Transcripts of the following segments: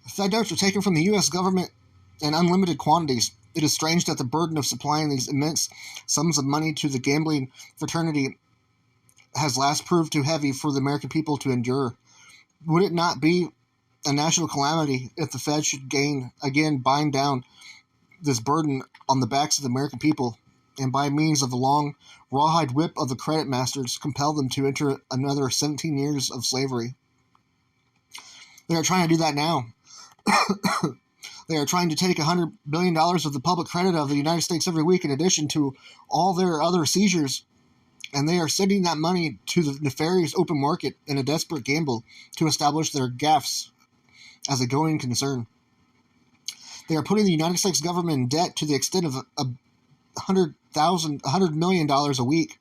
Fed notes are taken from the U.S. government in unlimited quantities. It is strange that the burden of supplying these immense sums of money to the gambling fraternity has last proved too heavy for the American people to endure. Would it not be a national calamity if the Fed should again bind down this burden on the backs of the American people, and by means of the long rawhide whip of the credit masters, compel them to enter another 17 years of slavery? They are trying to do that now. They are trying to take $100 billion of the public credit of the United States every week in addition to all their other seizures, and they are sending that money to the nefarious open market in a desperate gamble to establish their gaffes as a going concern. They are putting the United States government in debt to the extent of $100 million a week.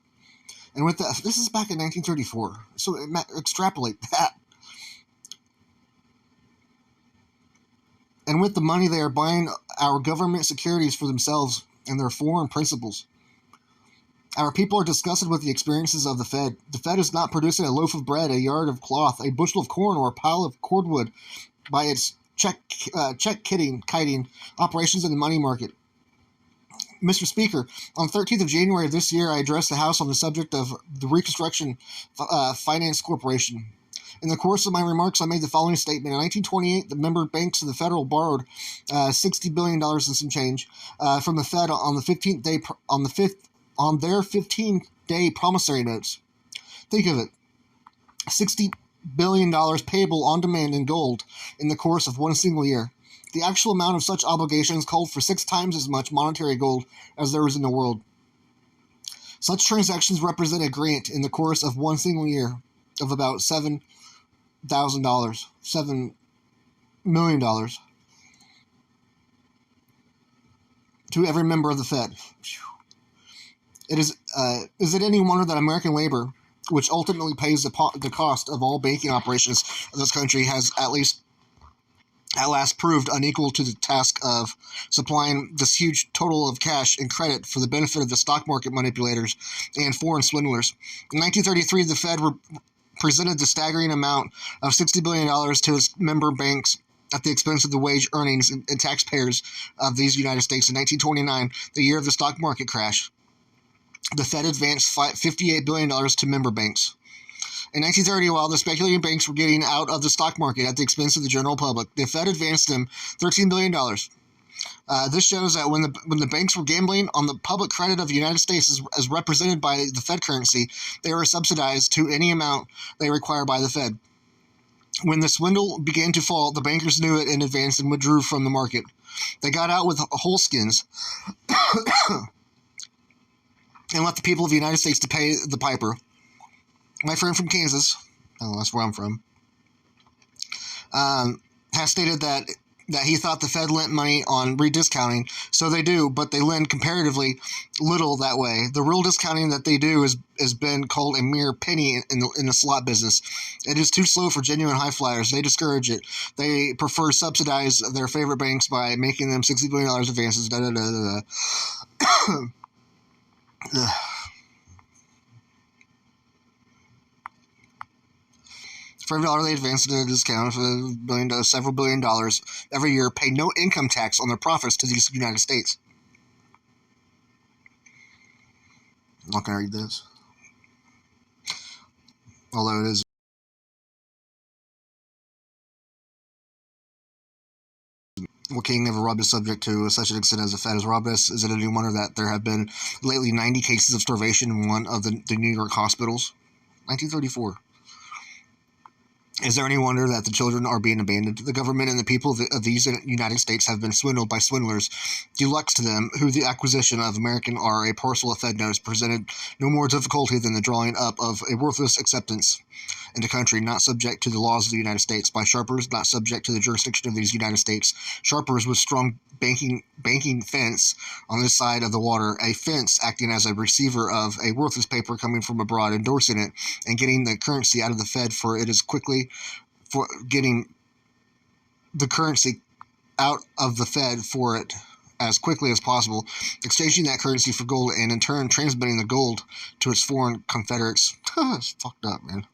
And with this is back in 1934, so extrapolate that. And with the money, they are buying our government securities for themselves and their foreign principals. Our people are disgusted with the experiences of the Fed. The Fed is not producing a loaf of bread, a yard of cloth, a bushel of corn, or a pile of cordwood by its check-kiting operations in the money market. Mr. Speaker, on the 13th of January of this year, I addressed the House on the subject of the Reconstruction Finance Corporation. In the course of my remarks, I made the following statement. In 1928, the member banks of the Federal borrowed $60 billion and some change from the Fed on their 15-day promissory notes. Think of it. $60 billion payable on demand in gold in the course of one single year. The actual amount of such obligations called for 6 times as much monetary gold as there was in the world. Such transactions represent a grant in the course of one single year of about $7 million to every member of the Fed. Is it any wonder that American labor, which ultimately pays the cost of all banking operations of this country, has at last proved unequal to the task of supplying this huge total of cash and credit for the benefit of the stock market manipulators and foreign swindlers? In 1933, the Fed presented the staggering amount of $60 billion to its member banks at the expense of the wage earnings and taxpayers of these United States. In 1929, the year of the stock market crash, the Fed advanced $58 billion to member banks. In 1930, while the speculating banks were getting out of the stock market at the expense of the general public, the Fed advanced them $13 billion. This shows that when the banks were gambling on the public credit of the United States as represented by the Fed currency, they were subsidized to any amount they required by the Fed. When the swindle began to fall, the bankers knew it in advance and withdrew from the market. They got out with whole skins and left the people of the United States to pay the piper. My friend from Kansas, that's where I'm from, has stated that he thought the Fed lent money on rediscounting. So they do, but they lend comparatively little that way. The real discounting that they do has been called a mere penny in the slot business. It is too slow for genuine high flyers. They discourage it. They prefer subsidize their favorite banks by making them $60 billion advances. For every dollar they advance at a discount of several billion dollars every year, pay no income tax on their profits to the United States. I'm not going to read this. Although it is. Well, King never robbed a subject to such an extent as the Fed has robbed us. Is it any wonder that there have been lately 90 cases of starvation in one of the New York hospitals? 1934. Is there any wonder that the children are being abandoned? The government and the people of these United States have been swindled by swindlers. Deluxe to them, who the acquisition of American or a parcel of Fed notes presented no more difficulty than the drawing up of a worthless acceptance into country not subject to the laws of the United States, by sharpers not subject to the jurisdiction of these United States, sharpers with strong banking fence on this side of the water, a fence acting as a receiver of a worthless paper coming from abroad, endorsing it, and getting the currency out of the Fed, for it is quickly for getting the currency out of the Fed for it as quickly as possible, exchanging that currency for gold, and in turn transmitting the gold to its foreign confederates. It's fucked up, man.